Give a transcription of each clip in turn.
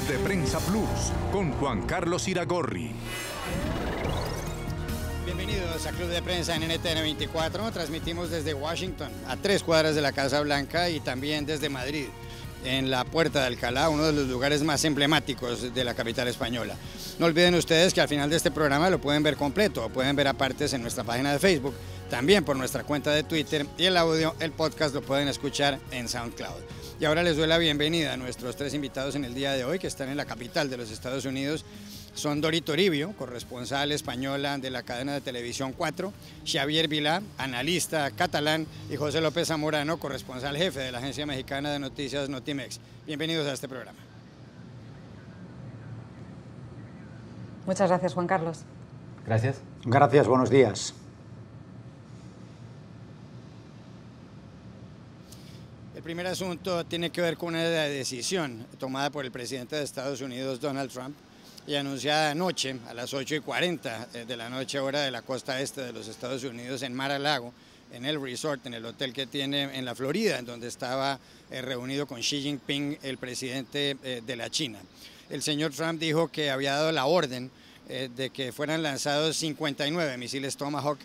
de Prensa Plus con Juan Carlos Iragorri. Bienvenidos a Club de Prensa en NTN 24. Transmitimos desde Washington, a 3 cuadras de la Casa Blanca, y también desde Madrid, en la Puerta de Alcalá, uno de los lugares más emblemáticos de la capital española. No olviden ustedes que al final de este programa lo pueden ver completo, o pueden ver a partes en nuestra página de Facebook, también por nuestra cuenta de Twitter, y el audio, el podcast, lo pueden escuchar en SoundCloud. Y ahora les doy la bienvenida a nuestros 3 invitados en el día de hoy, que están en la capital de los Estados Unidos. Son Dori Toribio, corresponsal española de la cadena de televisión 4, Xavier Vilá, analista catalán, y José López Zamorano, corresponsal jefe de la agencia mexicana de noticias Notimex. Bienvenidos a este programa. Muchas gracias, Juan Carlos. Gracias. Gracias, buenos días. El primer asunto tiene que ver con una decisión tomada por el presidente de Estados Unidos, Donald Trump, y anunciada anoche a las 8:40 de la noche, hora de la costa este de los Estados Unidos, en Mar-a-Lago, en el resort, en el hotel que tiene en la Florida, en donde estaba reunido con Xi Jinping, el presidente de la China. El señor Trump dijo que había dado la orden de que fueran lanzados 59 misiles Tomahawk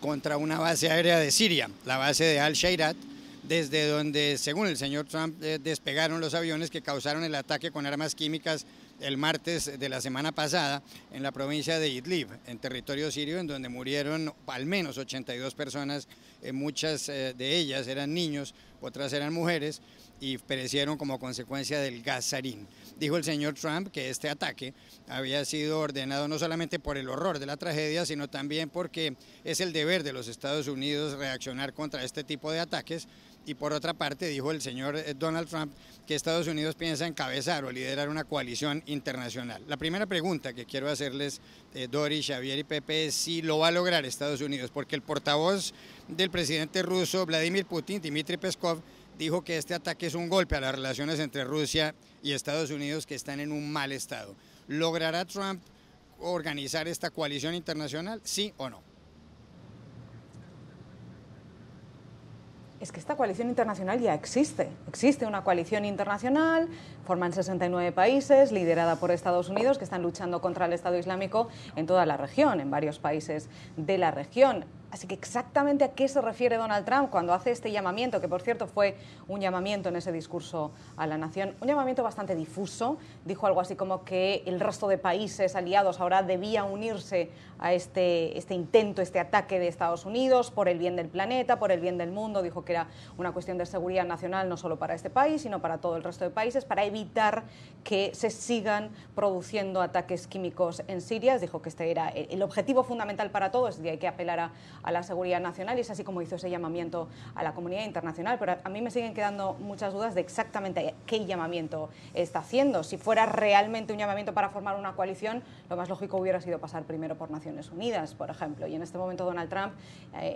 contra una base aérea de Siria, la base de Al-Shairat, desde donde, según el señor Trump, despegaron los aviones que causaron el ataque con armas químicas el martes de la semana pasada en la provincia de Idlib, en territorio sirio, en donde murieron al menos 82 personas, muchas de ellas eran niños, otras eran mujeres, y perecieron como consecuencia del gas sarín. Dijo el señor Trump que este ataque había sido ordenado no solamente por el horror de la tragedia, sino también porque es el deber de los Estados Unidos reaccionar contra este tipo de ataques. Y por otra parte, dijo el señor Donald Trump que Estados Unidos piensa encabezar o liderar una coalición internacional. La primera pregunta que quiero hacerles, Dori, Xavier y Pepe, es si lo va a lograr Estados Unidos, porque el portavoz del presidente ruso, Vladimir Putin, Dmitry Peskov, dijo que este ataque es un golpe a las relaciones entre Rusia y Estados Unidos, que están en un mal estado. ¿Logrará Trump organizar esta coalición internacional, sí o no? Es que esta coalición internacional ya existe. Existe una coalición internacional, forman 69 países, liderada por Estados Unidos, que están luchando contra el Estado Islámico en toda la región, en varios países de la región. Así que exactamente a qué se refiere Donald Trump cuando hace este llamamiento, que por cierto fue un llamamiento en ese discurso a la nación, un llamamiento bastante difuso. Dijo algo así como que el resto de países aliados ahora debía unirse a este intento, este ataque de Estados Unidos por el bien del planeta, por el bien del mundo. Dijo que era una cuestión de seguridad nacional no solo para este país, sino para todo el resto de países, para evitar que se sigan produciendo ataques químicos en Siria. Dijo que este era el objetivo fundamental para todos y hay que apelar a la seguridad nacional, y es así como hizo ese llamamiento a la comunidad internacional. Pero a mí me siguen quedando muchas dudas de exactamente qué llamamiento está haciendo. Si fuera realmente un llamamiento para formar una coalición, lo más lógico hubiera sido pasar primero por Naciones Unidas, por ejemplo. Y en este momento Donald Trump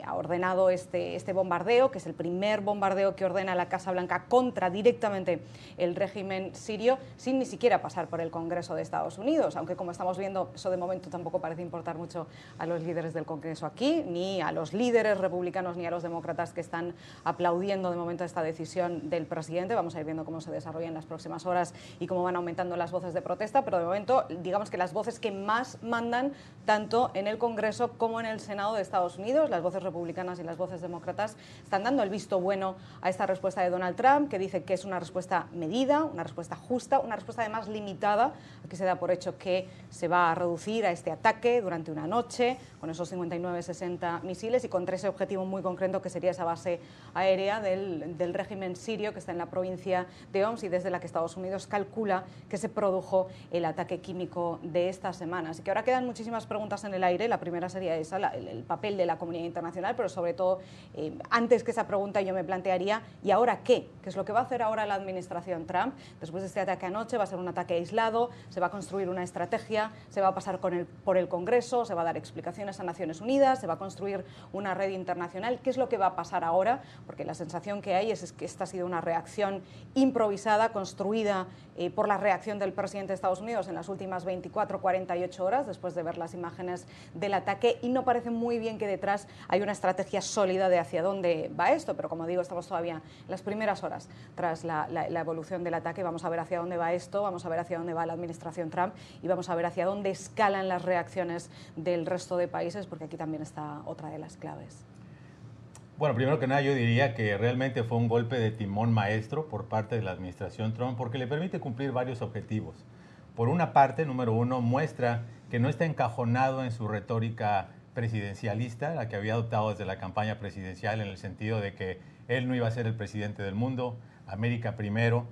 ha ordenado este bombardeo, que es el primer bombardeo que ordena la Casa Blanca contra directamente el régimen sirio, sin ni siquiera pasar por el Congreso de Estados Unidos, aunque como estamos viendo, eso de momento tampoco parece importar mucho a los líderes del Congreso aquí, ni a los líderes republicanos ni a los demócratas, que están aplaudiendo de momento esta decisión del presidente. Vamos a ir viendo cómo se desarrolla en las próximas horas y cómo van aumentando las voces de protesta, pero de momento digamos que las voces que más mandan tanto en el Congreso como en el Senado de Estados Unidos, las voces republicanas y las voces demócratas, están dando el visto bueno a esta respuesta de Donald Trump, que dice que es una respuesta medida, una respuesta justa, una respuesta además limitada. Aquí se da por hecho que se va a reducir a este ataque durante una noche con esos 59-60 misiles y contra ese objetivo muy concreto, que sería esa base aérea del régimen sirio, que está en la provincia de Homs y desde la que Estados Unidos calcula que se produjo el ataque químico de esta semana. Así que ahora quedan muchísimas preguntas en el aire. La primera sería esa, el papel de la comunidad internacional, pero sobre todo, antes que esa pregunta, yo me plantearía, ¿y ahora qué? ¿Qué es lo que va a hacer ahora la administración Trump? Después de este ataque anoche, va a ser un ataque aislado, se va a construir una estrategia, se va a pasar por el Congreso, se va a dar explicaciones a Naciones Unidas, se va a construir construir una red internacional. ¿Qué es lo que va a pasar ahora? Porque la sensación que hay es que esta ha sido una reacción improvisada, construida por la reacción del presidente de Estados Unidos en las últimas 24-48 horas, después de ver las imágenes del ataque, y no parece muy bien que detrás hay una estrategia sólida de hacia dónde va esto, pero como digo, estamos todavía en las primeras horas tras la evolución del ataque. Vamos a ver hacia dónde va esto, vamos a ver hacia dónde va la administración Trump y vamos a ver hacia dónde escalan las reacciones del resto de países, porque aquí también está otra de las claves. Bueno, primero que nada yo diría que realmente fue un golpe de timón maestro por parte de la administración Trump porque le permite cumplir varios objetivos. Por una parte, número uno, muestra que no está encajonado en su retórica presidencialista, la que había adoptado desde la campaña presidencial, en el sentido de que él no iba a ser el presidente del mundo, América primero.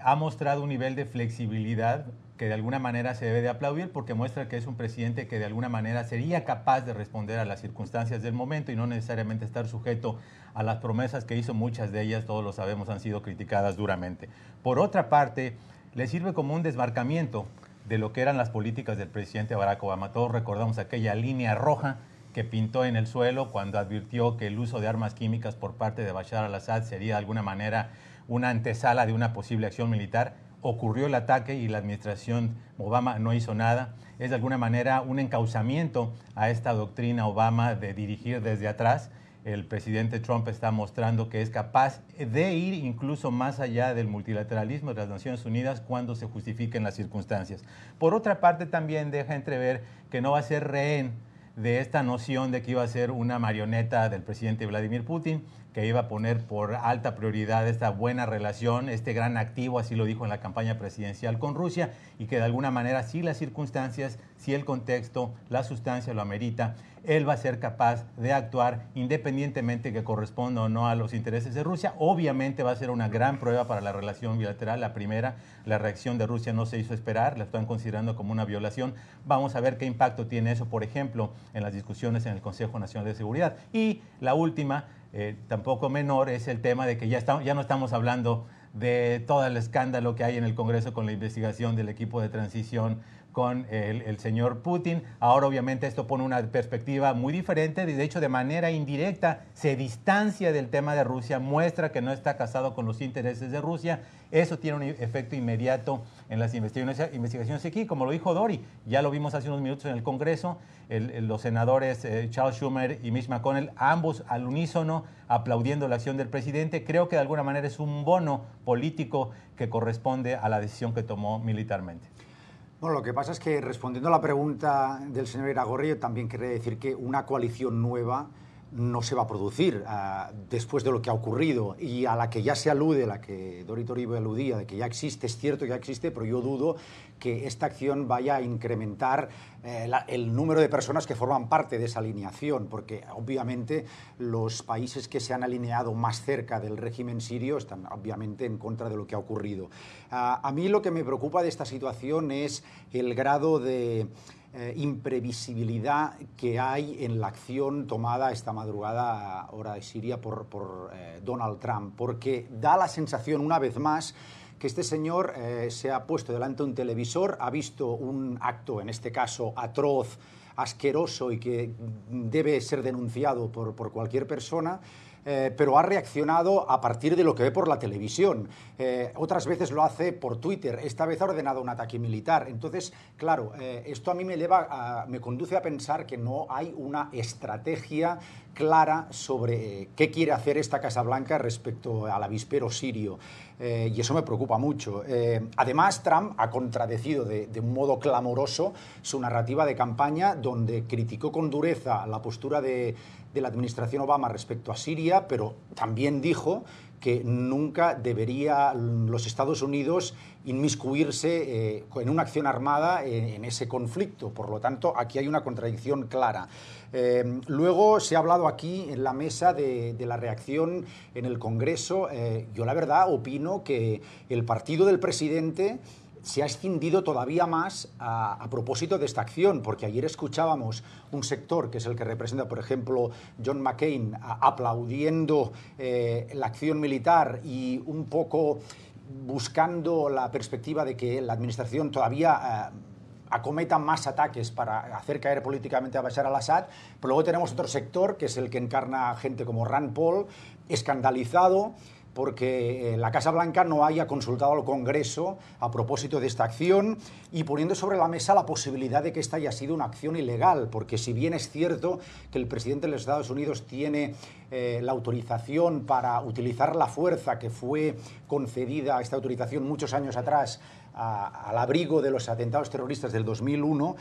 Ha mostrado un nivel de flexibilidad que de alguna manera se debe de aplaudir porque muestra que es un presidente que de alguna manera sería capaz de responder a las circunstancias del momento y no necesariamente estar sujeto a las promesas que hizo. Muchas de ellas, todos lo sabemos, han sido criticadas duramente. Por otra parte, le sirve como un desmarcamiento de lo que eran las políticas del presidente Barack Obama. Todos recordamos aquella línea roja que pintó en el suelo cuando advirtió que el uso de armas químicas por parte de Bashar al-Assad sería de alguna manera una antesala de una posible acción militar. Ocurrió el ataque y la administración Obama no hizo nada. Es de alguna manera un encauzamiento a esta doctrina Obama de dirigir desde atrás. El presidente Trump está mostrando que es capaz de ir incluso más allá del multilateralismo de las Naciones Unidas cuando se justifiquen las circunstancias. Por otra parte, también deja entrever que no va a ser rehén de esta noción de que iba a ser una marioneta del presidente Vladimir Putin, que iba a poner por alta prioridad esta buena relación, este gran activo, así lo dijo en la campaña presidencial con Rusia, y que de alguna manera, si las circunstancias, si el contexto, la sustancia lo amerita, él va a ser capaz de actuar independientemente que corresponda o no a los intereses de Rusia. Obviamente va a ser una gran prueba para la relación bilateral. La primera, la reacción de Rusia no se hizo esperar, la están considerando como una violación. Vamos a ver qué impacto tiene eso, por ejemplo, en las discusiones en el Consejo Nacional de Seguridad. Y la última, tampoco menor, es el tema de que ya no estamos hablando de todo el escándalo que hay en el Congreso con la investigación del equipo de transición con el señor Putin. Ahora obviamente esto pone una perspectiva muy diferente, de hecho de manera indirecta se distancia del tema de Rusia, muestra que no está casado con los intereses de Rusia. Eso tiene un efecto inmediato en las investigaciones aquí, como lo dijo Dori, ya lo vimos hace unos minutos en el Congreso, los senadores Charles Schumer y Mitch McConnell, ambos al unísono aplaudiendo la acción del presidente. Creo que de alguna manera es un bono político que corresponde a la decisión que tomó militarmente. Bueno, lo que pasa es que, respondiendo a la pregunta del señor Iragorri, también querría decir que una coalición nueva no se va a producir después de lo que ha ocurrido, y a la que ya se alude, la que Dori Toribio aludía, de que ya existe, es cierto que ya existe, pero yo dudo que esta acción vaya a incrementar el número de personas que forman parte de esa alineación, porque obviamente los países que se han alineado más cerca del régimen sirio están obviamente en contra de lo que ha ocurrido. A mí lo que me preocupa de esta situación es el grado de imprevisibilidad que hay en la acción tomada esta madrugada, hora de Siria, por Donald Trump, porque da la sensación, una vez más, que este señor se ha puesto delante de un televisor, ha visto un acto, en este caso atroz, asqueroso y que debe ser denunciado por cualquier persona, pero ha reaccionado a partir de lo que ve por la televisión. Otras veces lo hace por Twitter, esta vez ha ordenado un ataque militar. Entonces, claro, esto a mí me conduce a pensar que no hay una estrategia clara sobre qué quiere hacer esta Casa Blanca respecto al avispero sirio. Y eso me preocupa mucho. Además, Trump ha contradecido de un modo clamoroso su narrativa de campaña, donde criticó con dureza la postura de la administración Obama respecto a Siria, pero también dijo que nunca debería los Estados Unidos inmiscuirse en una acción armada en ese conflicto. Por lo tanto, aquí hay una contradicción clara. Luego se ha hablado aquí en la mesa de la reacción en el Congreso. Yo la verdad opino que el partido del presidente se ha escindido todavía más a propósito de esta acción, porque ayer escuchábamos un sector, que es el que representa, por ejemplo, John McCain, aplaudiendo la acción militar y un poco buscando la perspectiva de que la administración todavía acometan más ataques para hacer caer políticamente a Bashar al-Assad, pero luego tenemos otro sector, que es el que encarna gente como Rand Paul, escandalizado porque la Casa Blanca no haya consultado al Congreso a propósito de esta acción y poniendo sobre la mesa la posibilidad de que esta haya sido una acción ilegal, porque si bien es cierto que el presidente de los Estados Unidos tiene la autorización para utilizar la fuerza que fue concedida, esta autorización muchos años atrás, al abrigo de los atentados terroristas del 2001,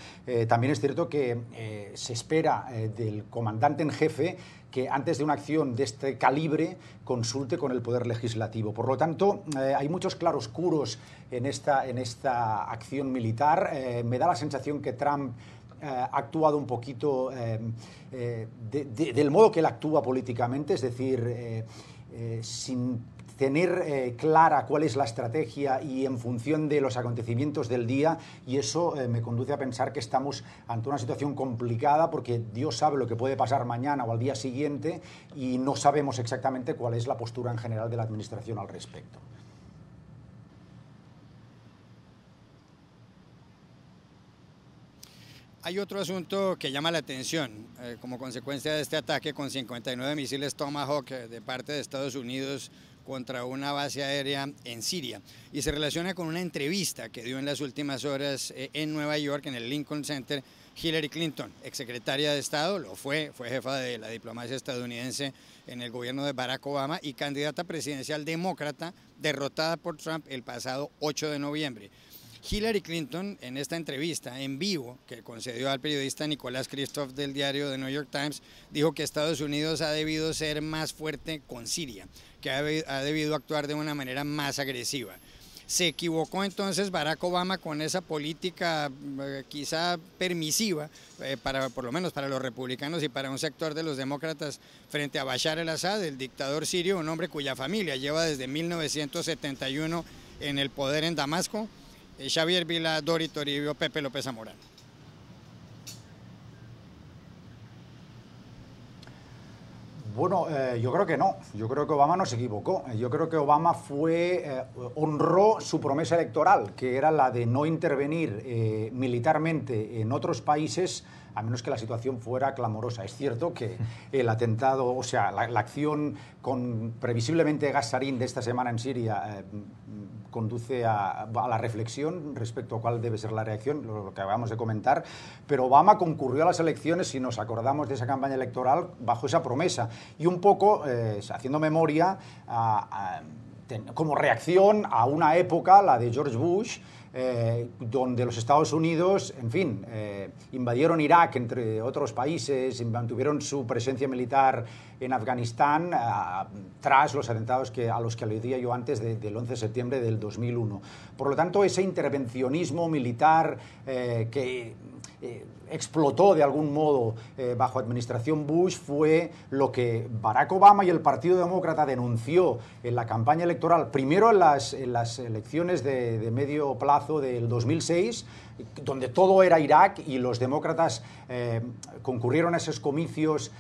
también es cierto que se espera del comandante en jefe que antes de una acción de este calibre consulte con el Poder Legislativo. Por lo tanto, hay muchos claroscuros en esta acción militar. Me da la sensación que Trump ha actuado un poquito del modo que él actúa políticamente, es decir, sin tener clara cuál es la estrategia y en función de los acontecimientos del día, y eso me conduce a pensar que estamos ante una situación complicada porque Dios sabe lo que puede pasar mañana o al día siguiente y no sabemos exactamente cuál es la postura en general de la administración al respecto. Hay otro asunto que llama la atención como consecuencia de este ataque con 59 misiles Tomahawk de parte de Estados Unidos contra una base aérea en Siria, y se relaciona con una entrevista que dio en las últimas horas en Nueva York, en el Lincoln Center, Hillary Clinton, exsecretaria de Estado, fue jefa de la diplomacia estadounidense en el gobierno de Barack Obama y candidata presidencial demócrata derrotada por Trump el pasado 8 de noviembre. Hillary Clinton, en esta entrevista en vivo que concedió al periodista Nicolás Kristof del diario The New York Times, dijo que Estados Unidos ha debido ser más fuerte con Siria, que ha debido actuar de una manera más agresiva. ¿Se equivocó entonces Barack Obama con esa política quizá permisiva, por lo menos para los republicanos y para un sector de los demócratas, frente a Bashar al-Assad, el dictador sirio, un hombre cuya familia lleva desde 1971 en el poder en Damasco? Xavier Vila, Dori Toribio, Pepe López Zamorano. Bueno, yo creo que no. Yo creo que Obama no se equivocó. Yo creo que Obama honró su promesa electoral, que era la de no intervenir militarmente en otros países a menos que la situación fuera clamorosa. Es cierto que el atentado, o sea, la acción con previsiblemente gas sarín de esta semana en Siria conduce a la reflexión respecto a cuál debe ser la reacción, lo que acabamos de comentar, pero Obama concurrió a las elecciones, si nos acordamos de esa campaña electoral, bajo esa promesa, y un poco haciendo memoria como reacción a una época, la de George Bush, donde los Estados Unidos, en fin, invadieron Irak, entre otros países, mantuvieron su presencia militar en Afganistán tras los atentados a los que aludía yo antes del 11 de septiembre del 2001. Por lo tanto, ese intervencionismo militar que explotó de algún modo bajo administración Bush fue lo que Barack Obama y el Partido Demócrata denunció en la campaña electoral, primero en las elecciones de medio plazo del 2006, donde todo era Irak y los demócratas concurrieron a esos comicios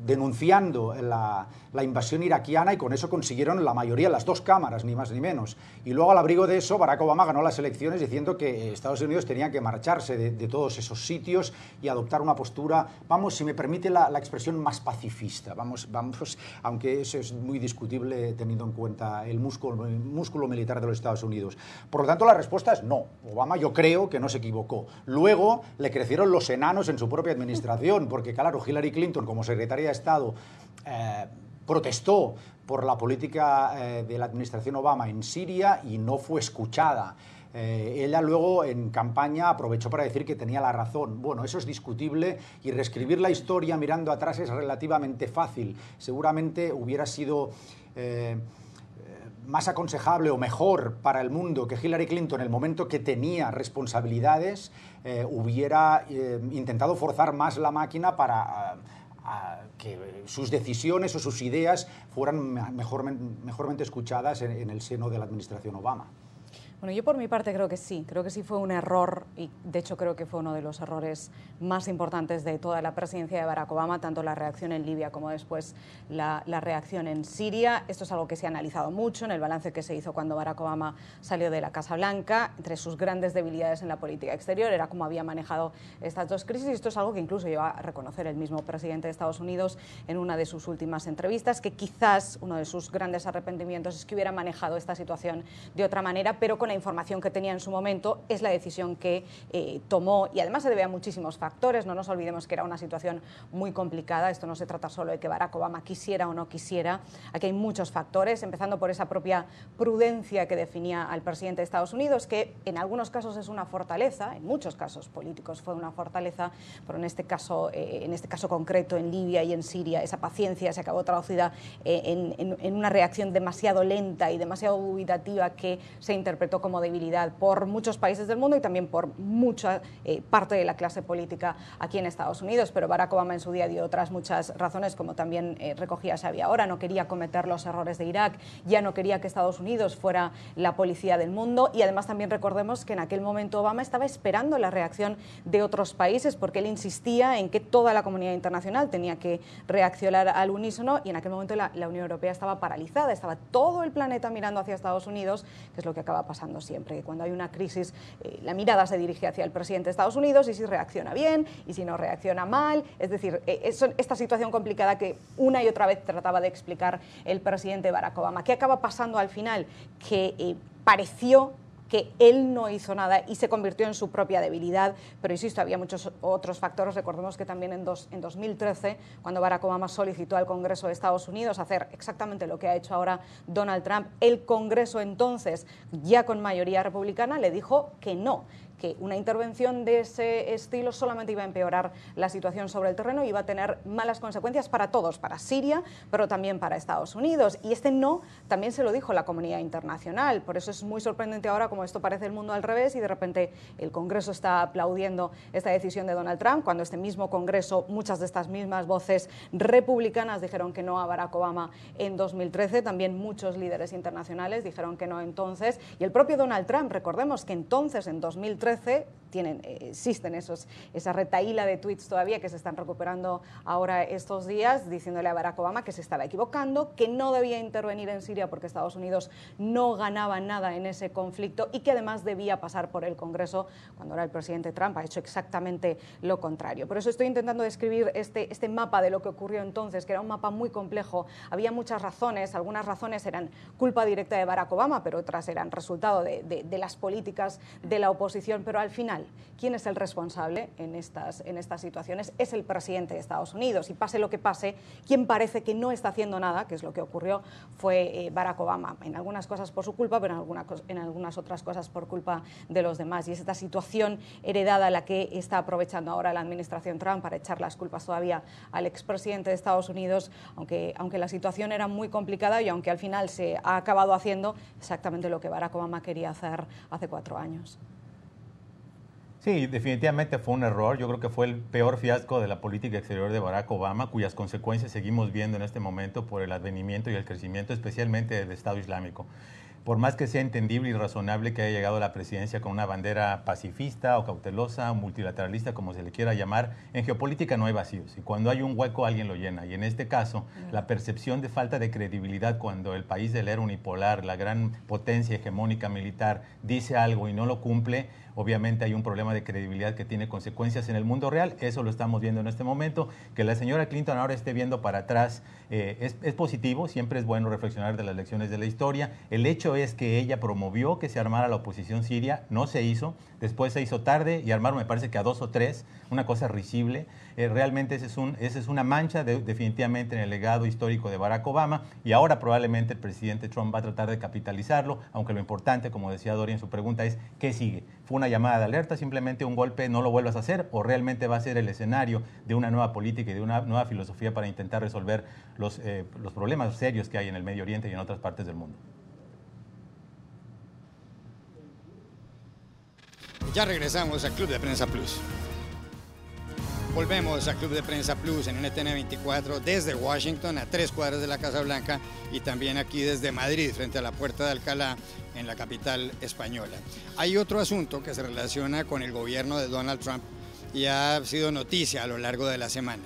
denunciando la invasión iraquiana y con eso consiguieron la mayoría, las dos cámaras, ni más ni menos. Y luego al abrigo de eso, Barack Obama ganó las elecciones diciendo que Estados Unidos tenía que marcharse de todos esos sitios y adoptar una postura, vamos, si me permite la expresión, más pacifista. Vamos, aunque eso es muy discutible teniendo en cuenta el músculo militar de los Estados Unidos. Por lo tanto, la respuesta es no. Obama, yo creo que no se equivocó. Luego le crecieron los enanos en su propia administración, porque claro, Hillary Clinton como secretaria de Estado protestó por la política de la administración Obama en Siria y no fue escuchada. Ella luego en campaña aprovechó para decir que tenía la razón. Bueno, eso es discutible y reescribir la historia mirando atrás es relativamente fácil. Seguramente hubiera sido más aconsejable o mejor para el mundo que Hillary Clinton, en el momento que tenía responsabilidades, hubiera intentado forzar más la máquina para que sus decisiones o sus ideas fueran mejormente escuchadas en el seno de la administración Obama. Bueno, yo por mi parte creo que sí fue un error y de hecho creo que fue uno de los errores más importantes de toda la presidencia de Barack Obama, tanto la reacción en Libia como después la reacción en Siria. Esto es algo que se ha analizado mucho en el balance que se hizo cuando Barack Obama salió de la Casa Blanca. Entre sus grandes debilidades en la política exterior era cómo había manejado estas dos crisis, y esto es algo que incluso lleva a reconocer el mismo presidente de Estados Unidos en una de sus últimas entrevistas, que quizás uno de sus grandes arrepentimientos es que hubiera manejado esta situación de otra manera, pero con la información que tenía en su momento es la decisión que tomó, y además se debe a muchísimos factores. No nos olvidemos que era una situación muy complicada. Esto no se trata solo de que Barack Obama quisiera o no quisiera, aquí hay muchos factores, empezando por esa propia prudencia que definía al presidente de Estados Unidos, que en algunos casos es una fortaleza, en muchos casos políticos fue una fortaleza, pero en este caso concreto, en Libia y en Siria, esa paciencia se acabó traducida en una reacción demasiado lenta y demasiado dubitativa que se interpretó como debilidad por muchos países del mundo y también por mucha parte de la clase política aquí en Estados Unidos. Pero Barack Obama en su día dio otras muchas razones, como también recogía Xavi ahora. No quería cometer los errores de Irak, ya no quería que Estados Unidos fuera la policía del mundo, y además también recordemos que en aquel momento Obama estaba esperando la reacción de otros países, porque él insistía en que toda la comunidad internacional tenía que reaccionar al unísono, y en aquel momento la Unión Europea estaba paralizada, estaba todo el planeta mirando hacia Estados Unidos, que es lo que acaba pasando siempre, que cuando hay una crisis la mirada se dirige hacia el presidente de Estados Unidos, y si reacciona bien y si no reacciona mal. Es decir, esta situación complicada que una y otra vez trataba de explicar el presidente Barack Obama. ¿Qué acaba pasando al final? Que pareció que él no hizo nada y se convirtió en su propia debilidad, pero insisto, había muchos otros factores. Recordemos que también en 2013, cuando Barack Obama solicitó al Congreso de Estados Unidos hacer exactamente lo que ha hecho ahora Donald Trump, el Congreso entonces, ya con mayoría republicana, le dijo que no, que una intervención de ese estilo solamente iba a empeorar la situación sobre el terreno y iba a tener malas consecuencias para todos, para Siria, pero también para Estados Unidos. Y este no también se lo dijo la comunidad internacional. Por eso es muy sorprendente ahora como esto parece el mundo al revés y de repente el Congreso está aplaudiendo esta decisión de Donald Trump, cuando este mismo Congreso, muchas de estas mismas voces republicanas dijeron que no a Barack Obama en 2013. También muchos líderes internacionales dijeron que no entonces. Y el propio Donald Trump, recordemos que entonces, en 2013, existen esa retahíla de tweets todavía que se están recuperando ahora estos días, diciéndole a Barack Obama que se estaba equivocando, que no debía intervenir en Siria porque Estados Unidos no ganaba nada en ese conflicto y que además debía pasar por el Congreso, cuando ahora el presidente Trump ha hecho exactamente lo contrario. Por eso estoy intentando describir este mapa de lo que ocurrió entonces, que era un mapa muy complejo. Había muchas razones, algunas razones eran culpa directa de Barack Obama, pero otras eran resultado de las políticas de la oposición. Pero al final, ¿quién es el responsable en estas situaciones? Es el presidente de Estados Unidos, y pase lo que pase, quien parece que no está haciendo nada, que es lo que ocurrió, fue Barack Obama. En algunas cosas por su culpa, pero en algunas otras cosas por culpa de los demás. Y es esta situación heredada la que está aprovechando ahora la administración Trump para echar las culpas todavía al expresidente de Estados Unidos, aunque la situación era muy complicada y aunque al final se ha acabado haciendo exactamente lo que Barack Obama quería hacer hace 4 años. Sí, definitivamente fue un error. Yo creo que fue el peor fiasco de la política exterior de Barack Obama, cuyas consecuencias seguimos viendo en este momento por el advenimiento y el crecimiento, especialmente del Estado Islámico. Por más que sea entendible y razonable que haya llegado a la presidencia con una bandera pacifista o cautelosa o multilateralista, como se le quiera llamar, en geopolítica no hay vacíos. Y cuando hay un hueco, alguien lo llena. Y en este caso, la percepción de falta de credibilidad cuando el país del era unipolar, la gran potencia hegemónica militar, dice algo y no lo cumple, obviamente hay un problema de credibilidad que tiene consecuencias en el mundo real. Eso lo estamos viendo en este momento. Que la señora Clinton ahora esté viendo para atrás es positivo. Siempre es bueno reflexionar de las lecciones de la historia. El hecho es que ella promovió que se armara la oposición siria, no se hizo. Después se hizo tarde y armaron, me parece que a 2 o 3, una cosa risible. Realmente esa es una mancha definitivamente en el legado histórico de Barack Obama, y ahora probablemente el presidente Trump va a tratar de capitalizarlo, aunque lo importante, como decía Dori en su pregunta, es ¿qué sigue? ¿Fue una llamada de alerta, simplemente un golpe, no lo vuelvas a hacer, o realmente va a ser el escenario de una nueva política y de una nueva filosofía para intentar resolver los problemas serios que hay en el Medio Oriente y en otras partes del mundo? Ya regresamos al Club de Prensa Plus. Volvemos a Club de Prensa Plus en NTN 24 desde Washington, a 3 cuadras de la Casa Blanca, y también aquí desde Madrid, frente a la Puerta de Alcalá, en la capital española. Hay otro asunto que se relaciona con el gobierno de Donald Trump y ha sido noticia a lo largo de la semana.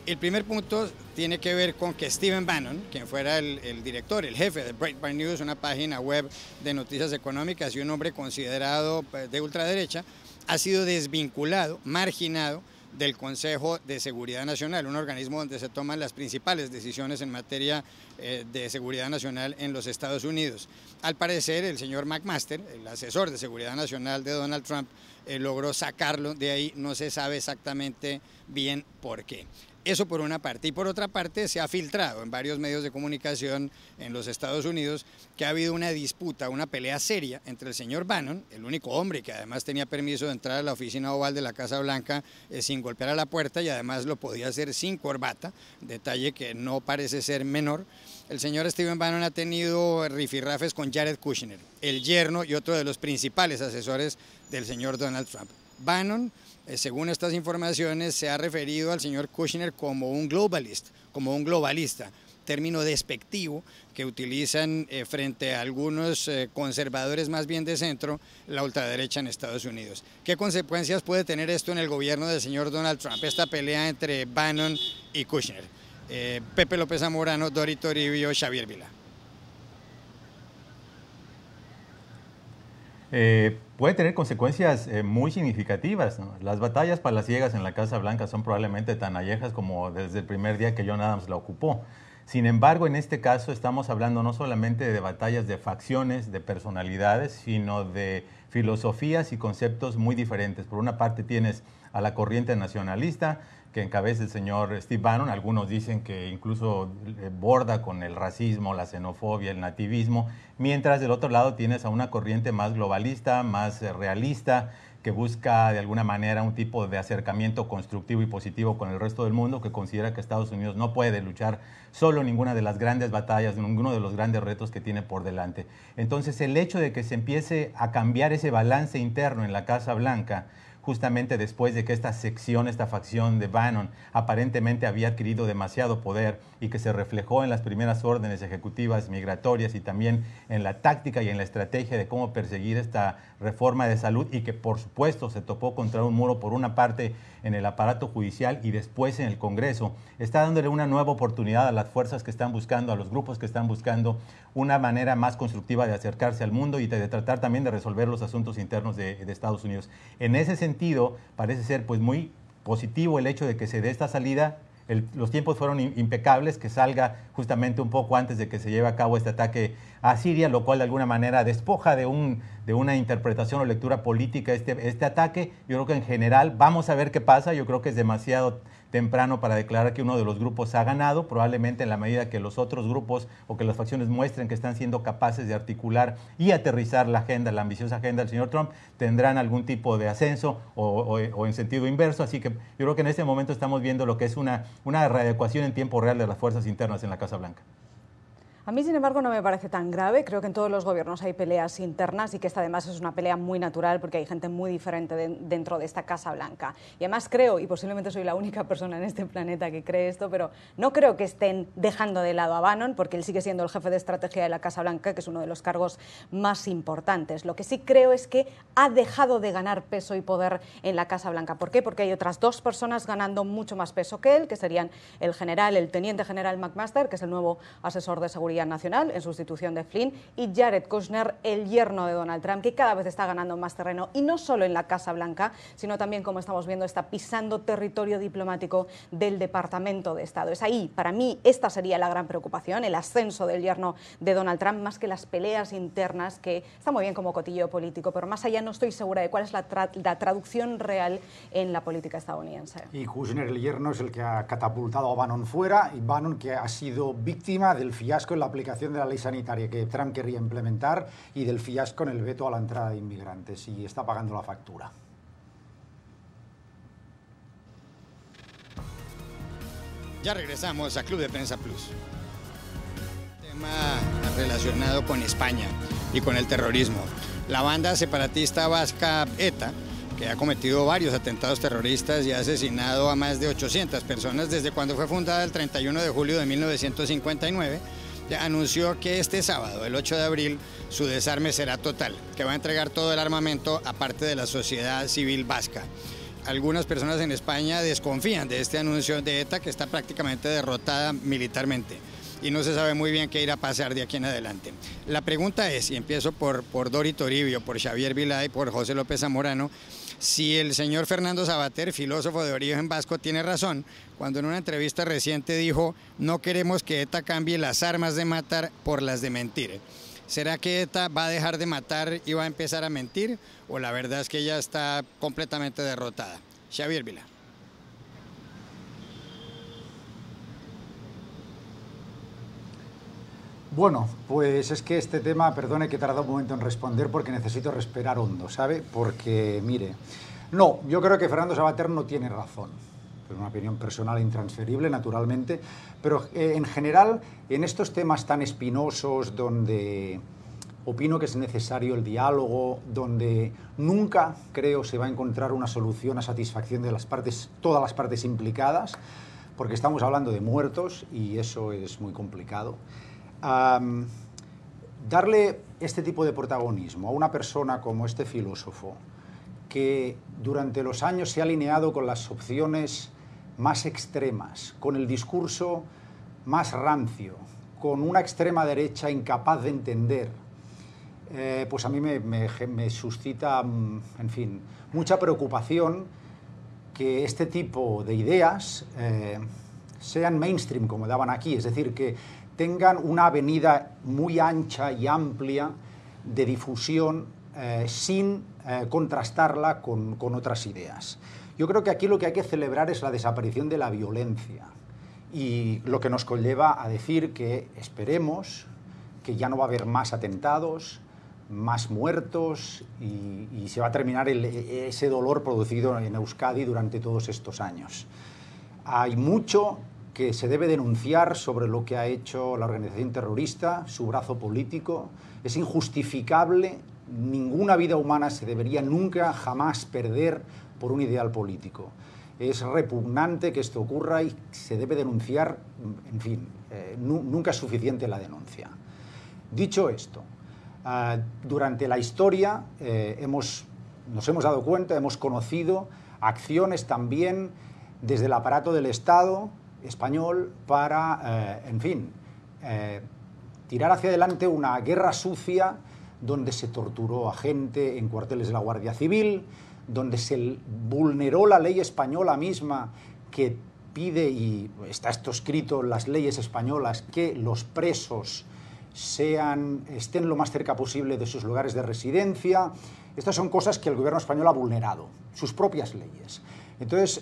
El primer punto tiene que ver con que Stephen Bannon, quien fuera el director, el jefe de Breitbart News, una página web de noticias económicas y un hombre considerado de ultraderecha, ha sido desvinculado, marginado del Consejo de Seguridad Nacional, un organismo donde se toman las principales decisiones en materia de seguridad nacional en los Estados Unidos. Al parecer, el señor McMaster, el asesor de seguridad nacional de Donald Trump, logró sacarlo de ahí, no se sabe exactamente bien por qué. Eso por una parte. Y por otra parte se ha filtrado en varios medios de comunicación en los Estados Unidos que ha habido una disputa, una pelea seria entre el señor Bannon, el único hombre que además tenía permiso de entrar a la oficina oval de la Casa Blanca sin golpear a la puerta, y además lo podía hacer sin corbata, detalle que no parece ser menor. El señor Stephen Bannon ha tenido rifirrafes con Jared Kushner, el yerno y otro de los principales asesores del señor Donald Trump. Bannon, según estas informaciones, se ha referido al señor Kushner como un globalista, término despectivo que utilizan frente a algunos conservadores más bien de centro, la ultraderecha en Estados Unidos. ¿Qué consecuencias puede tener esto en el gobierno del señor Donald Trump, esta pelea entre Bannon y Kushner? Pepe López Zamorano, Dori Toribio, Xavier Vila. Puede tener consecuencias muy significativas, ¿no? Las batallas palaciegas en la Casa Blanca son probablemente tan añejas como desde el primer día que John Adams la ocupó. Sin embargo, en este caso estamos hablando no solamente de batallas de facciones, de personalidades, sino de filosofías y conceptos muy diferentes. Por una parte tienes a la corriente nacionalista, que encabeza el señor Steve Bannon. Algunos dicen que incluso borda con el racismo, la xenofobia, el nativismo, mientras del otro lado tienes a una corriente más globalista, más realista, que busca de alguna manera un tipo de acercamiento constructivo y positivo con el resto del mundo, que considera que Estados Unidos no puede luchar solo en ninguna de las grandes batallas, ninguno de los grandes retos que tiene por delante. Entonces, el hecho de que se empiece a cambiar ese balance interno en la Casa Blanca, justamente después de que esta facción de Bannon aparentemente había adquirido demasiado poder y que se reflejó en las primeras órdenes ejecutivas migratorias y también en la táctica y en la estrategia de cómo perseguir esta reforma de salud, y que por supuesto se topó contra un muro por una parte en el aparato judicial y después en el Congreso, está dándole una nueva oportunidad a las fuerzas que están buscando, a los grupos que están buscando una manera más constructiva de acercarse al mundo y de tratar también de resolver los asuntos internos de Estados Unidos. En ese sentido, parece ser pues muy positivo el hecho de que se dé esta salida. Los tiempos fueron impecables, que salga justamente un poco antes de que se lleve a cabo este ataque a Siria, lo cual de alguna manera despoja de una interpretación o lectura política este ataque. Yo creo que en general vamos a ver qué pasa. Yo creo que es demasiado temprano para declarar que uno de los grupos ha ganado. Probablemente en la medida que los otros grupos o que las facciones muestren que están siendo capaces de articular y aterrizar la ambiciosa agenda del señor Trump, tendrán algún tipo de ascenso o en sentido inverso. Así que yo creo que en este momento estamos viendo lo que es una readecuación en tiempo real de las fuerzas internas en la Casa Blanca. A mí, sin embargo, no me parece tan grave. Creo que en todos los gobiernos hay peleas internas y que esta además es una pelea muy natural porque hay gente muy diferente dentro de esta Casa Blanca. Y además creo, y posiblemente soy la única persona en este planeta que cree esto, pero no creo que estén dejando de lado a Bannon, porque él sigue siendo el jefe de estrategia de la Casa Blanca, que es uno de los cargos más importantes. Lo que sí creo es que ha dejado de ganar peso y poder en la Casa Blanca. ¿Por qué? Porque hay otras dos personas ganando mucho más peso que él, que serían el teniente general McMaster, que es el nuevo asesor de seguridad nacional en sustitución de Flynn, y Jared Kushner, el yerno de Donald Trump, que cada vez está ganando más terreno, y no solo en la Casa Blanca, sino también, como estamos viendo, está pisando territorio diplomático del Departamento de Estado. Es ahí, para mí, esta sería la gran preocupación, el ascenso del yerno de Donald Trump, más que las peleas internas, que está muy bien como cotillo político, pero más allá no estoy segura de cuál es la traducción real en la política estadounidense. Y Kushner, el yerno, es el que ha catapultado a Bannon fuera, y Bannon, que ha sido víctima del fiasco en la aplicación de la ley sanitaria que Trump quería implementar y del fiasco en el veto a la entrada de inmigrantes, y está pagando la factura. Ya regresamos a Club de Prensa Plus. Tema relacionado con España y con el terrorismo. La banda separatista vasca ETA, que ha cometido varios atentados terroristas y ha asesinado a más de 800 personas desde cuando fue fundada el 31 de julio de 1959, anunció que este sábado, el 8 de abril, su desarme será total, que va a entregar todo el armamento a parte de la sociedad civil vasca. Algunas personas en España desconfían de este anuncio de ETA, que está prácticamente derrotada militarmente, y no se sabe muy bien qué irá a pasar de aquí en adelante. La pregunta es, y empiezo por Dori Toribio, por Xavier Vilá y por José López Zamorano, si el señor Fernando Savater, filósofo de origen vasco, tiene razón cuando en una entrevista reciente dijo: no queremos que ETA cambie las armas de matar por las de mentir. ¿Será que ETA va a dejar de matar y va a empezar a mentir? ¿O la verdad es que ella está completamente derrotada? Xavier Vilá. Bueno, pues es que este tema, perdone que he tardado un momento en responder porque necesito respirar hondo, ¿sabe? Porque, mire, no, yo creo que Fernando Savater no tiene razón. Es una opinión personal e intransferible, naturalmente, pero en general, en estos temas tan espinosos, donde opino que es necesario el diálogo, donde nunca, creo, se va a encontrar una solución a satisfacción de las partes, todas las partes implicadas, porque estamos hablando de muertos y eso es muy complicado. Darle este tipo de protagonismo a una persona como este filósofo, que durante los años se ha alineado con las opciones más extremas, con el discurso más rancio, con una extrema derecha incapaz de entender, pues a mí me suscita, en fin, mucha preocupación que este tipo de ideas sean mainstream, como daban aquí, es decir, que tengan una avenida muy ancha y amplia de difusión sin contrastarla con otras ideas. Yo creo que aquí lo que hay que celebrar es la desaparición de la violencia y lo que nos conlleva a decir que esperemos que ya no va a haber más atentados, más muertos y se va a terminar ese dolor producido en Euskadi durante todos estos años. Hay mucho que se debe denunciar sobre lo que ha hecho la organización terrorista, su brazo político. Es injustificable, ninguna vida humana se debería nunca, jamás perder por un ideal político. Es repugnante que esto ocurra y se debe denunciar, en fin, nunca es suficiente la denuncia. Dicho esto, durante la historia nos hemos dado cuenta, hemos conocido acciones también desde el aparato del Estado español para, en fin, tirar hacia adelante una guerra sucia donde se torturó a gente en cuarteles de la Guardia Civil, donde se vulneró la ley española misma que pide, y está esto escrito en las leyes españolas, que los presos estén lo más cerca posible de sus lugares de residencia. Estas son cosas que el gobierno español ha vulnerado, sus propias leyes. Entonces,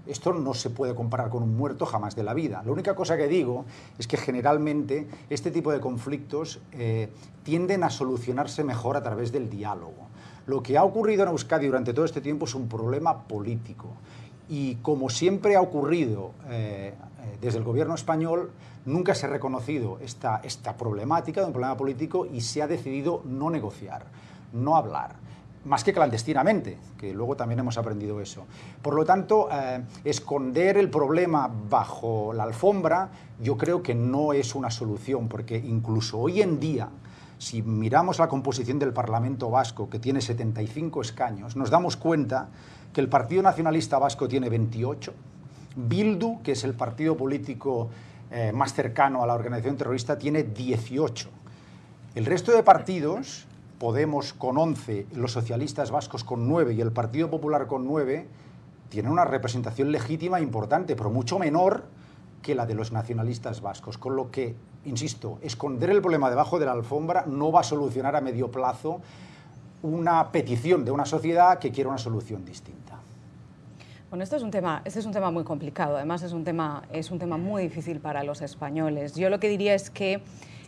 esto no se puede comparar con un muerto jamás de la vida. La única cosa que digo es que generalmente este tipo de conflictos tienden a solucionarse mejor a través del diálogo. Lo que ha ocurrido en Euskadi durante todo este tiempo es un problema político. Y como siempre ha ocurrido desde el gobierno español, nunca se ha reconocido esta problemática de un problema político y se ha decidido no negociar, no hablar. Más que clandestinamente, que luego también hemos aprendido eso. Por lo tanto, esconder el problema bajo la alfombra yo creo que no es una solución, porque incluso hoy en día, si miramos la composición del Parlamento vasco, que tiene 75 escaños, nos damos cuenta que el Partido Nacionalista Vasco tiene 28, Bildu, que es el partido político más cercano a la organización terrorista, tiene 18. El resto de partidos, Podemos con 11, los socialistas vascos con 9 y el Partido Popular con 9, tienen una representación legítima e importante, pero mucho menor que la de los nacionalistas vascos. Con lo que, insisto, esconder el problema debajo de la alfombra no va a solucionar a medio plazo una petición de una sociedad que quiere una solución distinta. Bueno, este es un tema muy complicado, además es un tema muy difícil para los españoles. Yo lo que diría es que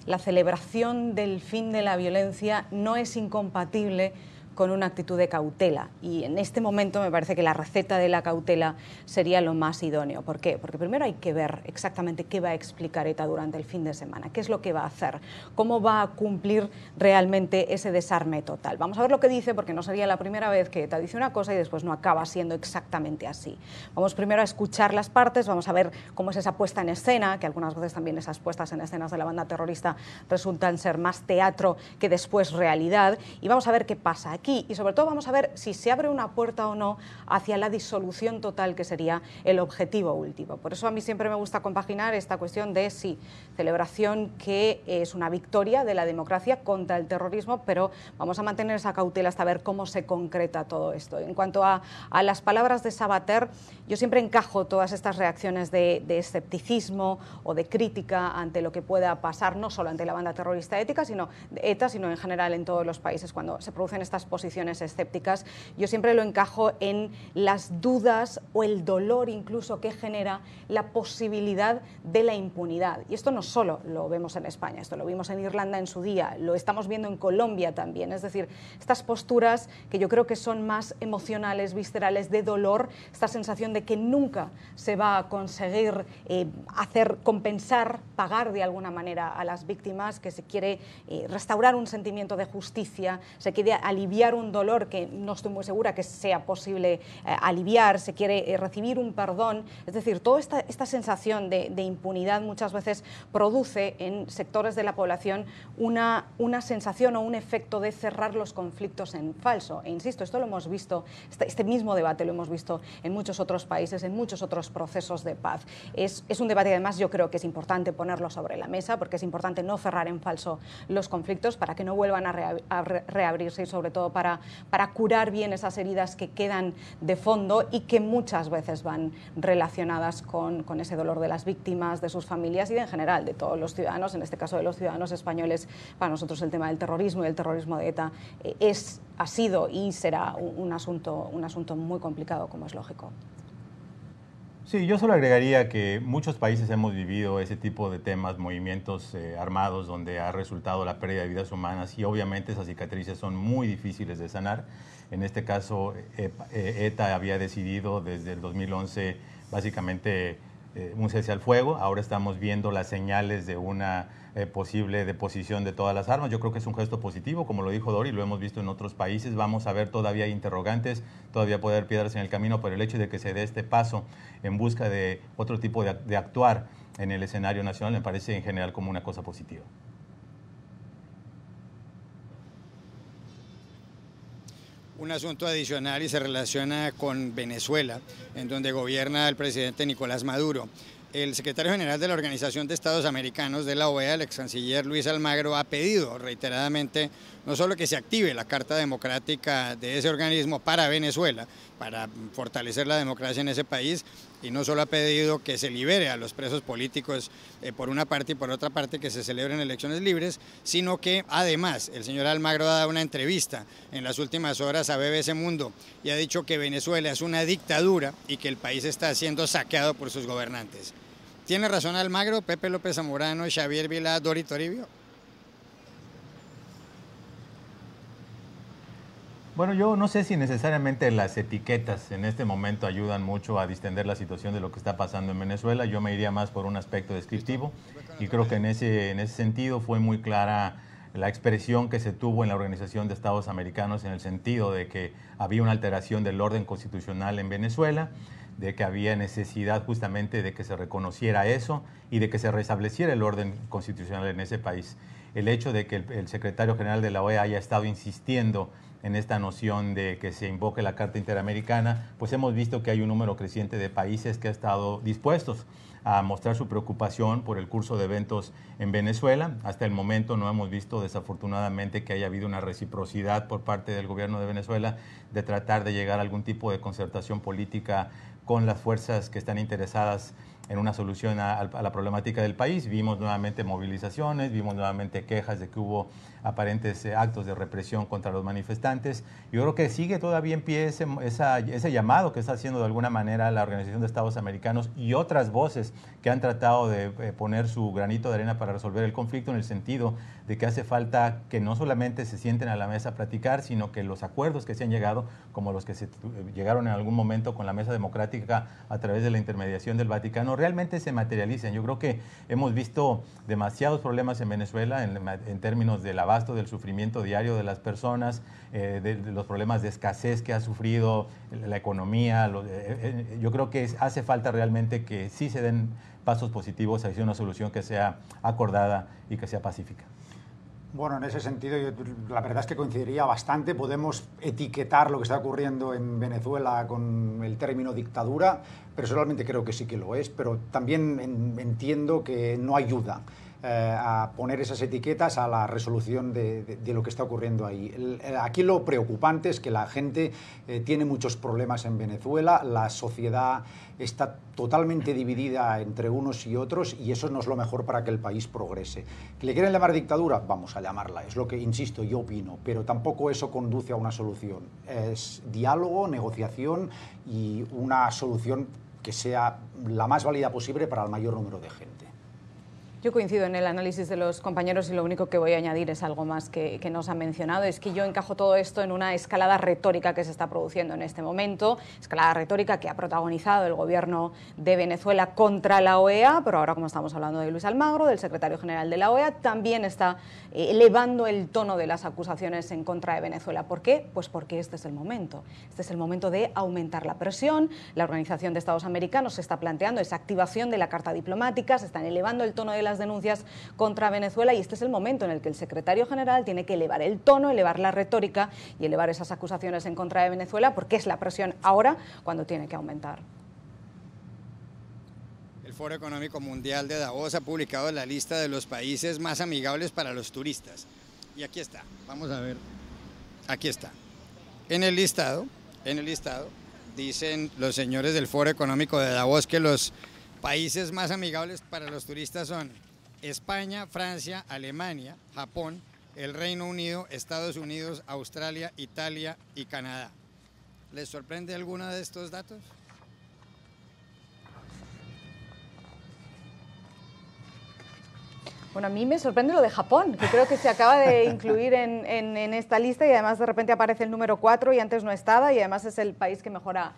la celebración del fin de la violencia no es incompatible con una actitud de cautela, y en este momento me parece que la receta de la cautela sería lo más idóneo. ¿Por qué? Porque primero hay que ver exactamente qué va a explicar ETA durante el fin de semana, qué es lo que va a hacer, cómo va a cumplir realmente ese desarme total. Vamos a ver lo que dice, porque no sería la primera vez que ETA dice una cosa y después no acaba siendo exactamente así. Vamos primero a escuchar las partes, vamos a ver cómo es esa puesta en escena, que algunas veces también esas puestas en escenas de la banda terrorista resultan ser más teatro que después realidad, y vamos a ver qué pasa aquí, y sobre todo vamos a ver si se abre una puerta o no hacia la disolución total, que sería el objetivo último. Por eso a mí siempre me gusta compaginar esta cuestión de sí, celebración que es una victoria de la democracia contra el terrorismo, pero vamos a mantener esa cautela hasta ver cómo se concreta todo esto. En cuanto a las palabras de Sabater, yo siempre encajo todas estas reacciones de escepticismo o de crítica ante lo que pueda pasar, no solo ante la banda terrorista ETA, sino en general en todos los países. Cuando se producen estas posiciones escépticas, yo siempre lo encajo en las dudas o el dolor incluso que genera la posibilidad de la impunidad. Y esto no solo lo vemos en España, esto lo vimos en Irlanda en su día, lo estamos viendo en Colombia también. Es decir, estas posturas que yo creo que son más emocionales, viscerales, de dolor, esta sensación de que nunca se va a conseguir hacer compensar, pagar de alguna manera a las víctimas, que se quiere restaurar un sentimiento de justicia, se quiere aliviar un dolor que no estoy muy segura que sea posible aliviar, se quiere recibir un perdón. Es decir, toda esta sensación de impunidad muchas veces produce en sectores de la población una sensación o un efecto de cerrar los conflictos en falso. E insisto, esto lo hemos visto, este mismo debate lo hemos visto en muchos otros países, en muchos otros procesos de paz. Es un debate que además yo creo que es importante ponerlo sobre la mesa, porque es importante no cerrar en falso los conflictos para que no vuelvan a reabrirse, y sobre todo para curar bien esas heridas que quedan de fondo y que muchas veces van relacionadas con ese dolor de las víctimas, de sus familias y en general de todos los ciudadanos, en este caso de los ciudadanos españoles. Para nosotros el tema del terrorismo y el terrorismo de ETA ha sido y será un asunto muy complicado, como es lógico. Sí, yo solo agregaría que muchos países hemos vivido ese tipo de temas, movimientos armados donde ha resultado la pérdida de vidas humanas, y obviamente esas cicatrices son muy difíciles de sanar. En este caso, ETA había decidido desde el 2011 básicamente un cese al fuego. Ahora estamos viendo las señales de una posible deposición de todas las armas. Yo creo que es un gesto positivo, como lo dijo Dori, lo hemos visto en otros países. Vamos a ver, todavía interrogantes, todavía puede haber piedras en el camino, pero el hecho de que se dé este paso en busca de otro tipo de actuar en el escenario nacional me parece en general como una cosa positiva. Un asunto adicional y se relaciona con Venezuela, en donde gobierna el presidente Nicolás Maduro. El secretario general de la Organización de Estados Americanos, de la OEA, el ex canciller Luis Almagro, ha pedido reiteradamente no solo que se active la Carta Democrática de ese organismo para Venezuela, para fortalecer la democracia en ese país, y no solo ha pedido que se libere a los presos políticos por una parte, y por otra parte que se celebren elecciones libres, sino que además el señor Almagro ha dado una entrevista en las últimas horas a BBC Mundo y ha dicho que Venezuela es una dictadura y que el país está siendo saqueado por sus gobernantes. ¿Tiene razón Almagro, Pepe López Zamorano, Xavier Vilá, Dori Toribio? Bueno, yo no sé si necesariamente las etiquetas en este momento ayudan mucho a distender la situación de lo que está pasando en Venezuela. Yo me iría más por un aspecto descriptivo, y creo que en ese sentido fue muy clara la expresión que se tuvo en la Organización de Estados Americanos, en el sentido de que había una alteración del orden constitucional en Venezuela, de que había necesidad justamente de que se reconociera eso y de que se restableciera el orden constitucional en ese país. El hecho de que el secretario general de la OEA haya estado insistiendo en esta noción de que se invoque la Carta Interamericana, pues hemos visto que hay un número creciente de países que han estado dispuestos a mostrar su preocupación por el curso de eventos en Venezuela. Hasta el momento no hemos visto, desafortunadamente, que haya habido una reciprocidad por parte del gobierno de Venezuela de tratar de llegar a algún tipo de concertación política con las fuerzas que están interesadas en una solución a la problemática del país. Vimos nuevamente movilizaciones, vimos nuevamente quejas de que hubo aparentes actos de represión contra los manifestantes. Yo creo que sigue todavía en pie ese llamado que está haciendo de alguna manera la Organización de Estados Americanos y otras voces que han tratado de poner su granito de arena para resolver el conflicto, en el sentido de que hace falta que no solamente se sienten a la mesa a platicar, sino que los acuerdos que se han llegado, como los que se llegaron en algún momento con la Mesa Democrática a través de la intermediación del Vaticano, realmente se materialicen. Yo creo que hemos visto demasiados problemas en Venezuela en términos del abasto, del sufrimiento diario de las personas, de los problemas de escasez que ha sufrido la economía. Yo creo que hace falta realmente que sí se den pasos positivos hacia una solución que sea acordada y que sea pacífica. Bueno, en ese sentido, la verdad es que coincidiría bastante. Podemos etiquetar lo que está ocurriendo en Venezuela con el término dictadura. Personalmente creo que sí que lo es, pero también entiendo que no ayuda a poner esas etiquetas a la resolución de lo que está ocurriendo ahí. Aquí lo preocupante es que la gente tiene muchos problemas en Venezuela, la sociedad está totalmente dividida entre unos y otros, y eso no es lo mejor para que el país progrese. ¿Que le quieren llamar dictadura? Vamos a llamarla, es lo que, insisto, yo opino, pero tampoco eso conduce a una solución. Es diálogo, negociación y una solución que sea la más válida posible para el mayor número de gente. Yo coincido en el análisis de los compañeros y lo único que voy a añadir es algo más que nos han mencionado, es que yo encajo todo esto en una escalada retórica que se está produciendo en este momento, escalada retórica que ha protagonizado el gobierno de Venezuela contra la OEA, pero ahora, como estamos hablando de Luis Almagro, del secretario general de la OEA, también está elevando el tono de las acusaciones en contra de Venezuela. ¿Por qué? Pues porque este es el momento de aumentar la presión. La Organización de Estados Americanos se está planteando esa activación de la carta diplomática, se están elevando el tono de las denuncias contra Venezuela, y este es el momento en el que el secretario general tiene que elevar el tono, elevar la retórica y elevar esas acusaciones en contra de Venezuela, porque es la presión ahora cuando tiene que aumentar. El Foro Económico Mundial de Davos ha publicado la lista de los países más amigables para los turistas. Y aquí está, vamos a ver, aquí está. En el listado dicen los señores del Foro Económico de Davos que los países más amigables para los turistas son España, Francia, Alemania, Japón, el Reino Unido, Estados Unidos, Australia, Italia y Canadá. ¿Les sorprende alguno de estos datos? Bueno, a mí me sorprende lo de Japón, que creo que se acaba de incluir en esta lista, y además de repente aparece el número 4 y antes no estaba, y además es el país que mejora,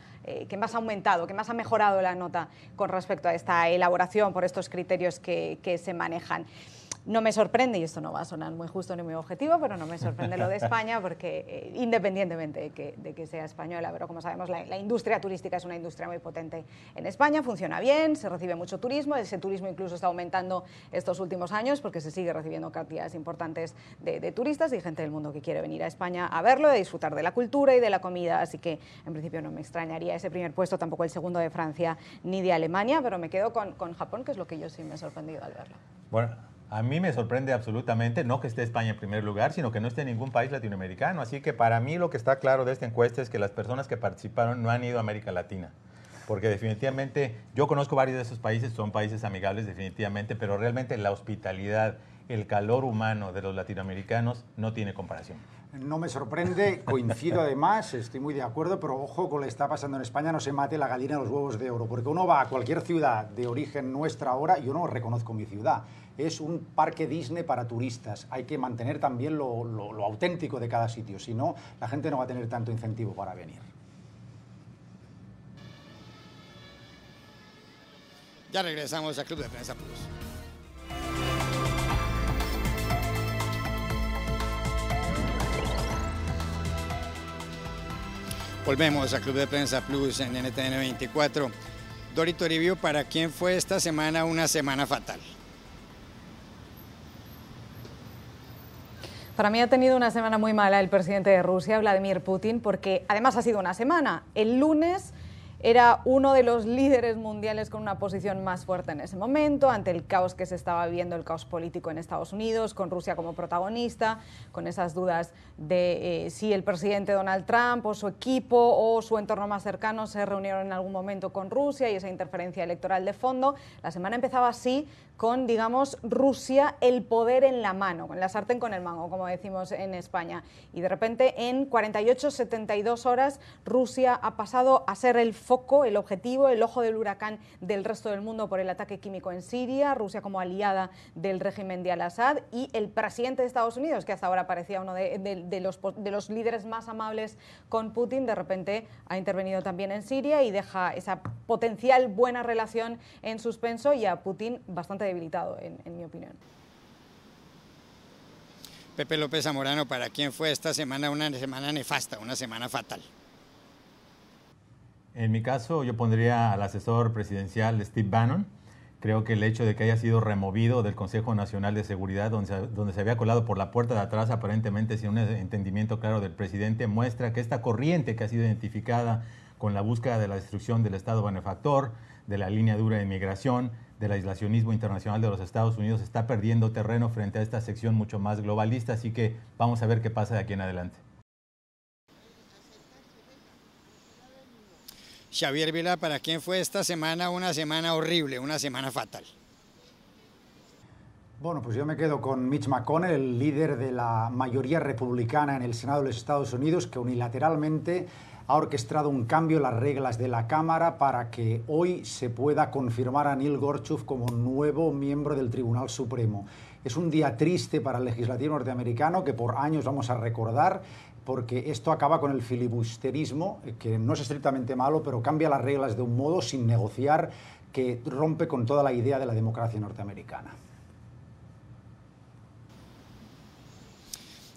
que más ha aumentado, que más ha mejorado la nota con respecto a esta elaboración por estos criterios que se manejan. No me sorprende, y esto no va a sonar muy justo ni muy objetivo, pero no me sorprende lo de España, porque independientemente de que sea española, pero como sabemos la industria turística es una industria muy potente en España, funciona bien, se recibe mucho turismo, ese turismo incluso está aumentando estos últimos años porque se sigue recibiendo cantidades importantes de turistas y gente del mundo que quiere venir a España a verlo, a disfrutar de la cultura y de la comida, así que en principio no me extrañaría ese primer puesto, tampoco el segundo de Francia ni de Alemania, pero me quedo con Japón, que es lo que yo sí me he sorprendido al verlo. Bueno, a mí me sorprende absolutamente, no que esté España en primer lugar, sino que no esté ningún país latinoamericano. Así que para mí lo que está claro de esta encuesta es que las personas que participaron no han ido a América Latina. Porque definitivamente, yo conozco varios de esos países, son países amigables definitivamente, pero realmente la hospitalidad, el calor humano de los latinoamericanos no tiene comparación. No me sorprende, coincido además, estoy muy de acuerdo, pero ojo con lo que está pasando en España, no se mate la gallina de los huevos de oro, porque uno va a cualquier ciudad de origen nuestra ahora, yo no reconozco mi ciudad, es un parque Disney para turistas, hay que mantener también lo auténtico de cada sitio, si no, la gente no va a tener tanto incentivo para venir. Ya regresamos a Club de Prensa Plus. Volvemos a Club de Prensa Plus en NTN 24. Dori Toribio, ¿para quién fue esta semana una semana fatal? Para mí ha tenido una semana muy mala el presidente de Rusia, Vladimir Putin, porque además ha sido una semana. El lunes Era uno de los líderes mundiales con una posición más fuerte en ese momento, ante el caos que se estaba viviendo, el caos político en Estados Unidos, con Rusia como protagonista, con esas dudas de si el presidente Donald Trump o su equipo o su entorno más cercano se reunieron en algún momento con Rusia y esa interferencia electoral de fondo. La semana empezaba así, con, digamos, Rusia el poder en la mano, con la sartén con el mango, como decimos en España. Y de repente, en 48, 72 horas, Rusia ha pasado a ser el foco, el objetivo, el ojo del huracán del resto del mundo por el ataque químico en Siria, Rusia como aliada del régimen de Al-Assad, y el presidente de Estados Unidos, que hasta ahora parecía uno de los líderes más amables con Putin, de repente ha intervenido también en Siria y deja esa potencial buena relación en suspenso y a Putin bastante debilitado, en mi opinión. Pepe López Zamorano, ¿para quién fue esta semana una semana nefasta, una semana fatal? En mi caso, yo pondría al asesor presidencial Steve Bannon. Creo que el hecho de que haya sido removido del Consejo Nacional de Seguridad, donde se había colado por la puerta de atrás, aparentemente sin un entendimiento claro del presidente, muestra que esta corriente que ha sido identificada con la búsqueda de la destrucción del Estado benefactor, de la línea dura de inmigración, del aislacionismo internacional de los Estados Unidos, está perdiendo terreno frente a esta sección mucho más globalista, así que vamos a ver qué pasa de aquí en adelante. Xavier Vila, ¿para quién fue esta semana una semana horrible, una semana fatal? Bueno, pues yo me quedo con Mitch McConnell, el líder de la mayoría republicana en el Senado de los Estados Unidos, que unilateralmente ha orquestado un cambio en las reglas de la Cámara para que hoy se pueda confirmar a Neil Gorsuch como nuevo miembro del Tribunal Supremo. Es un día triste para el legislativo norteamericano que por años vamos a recordar, porque esto acaba con el filibusterismo, que no es estrictamente malo, pero cambia las reglas de un modo sin negociar, que rompe con toda la idea de la democracia norteamericana.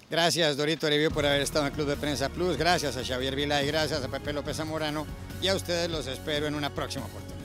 Gracias, Dorito Arevio, por haber estado en el Club de Prensa Plus. Gracias a Xavier Vila y gracias a Pepe López Zamorano. Y a ustedes los espero en una próxima oportunidad.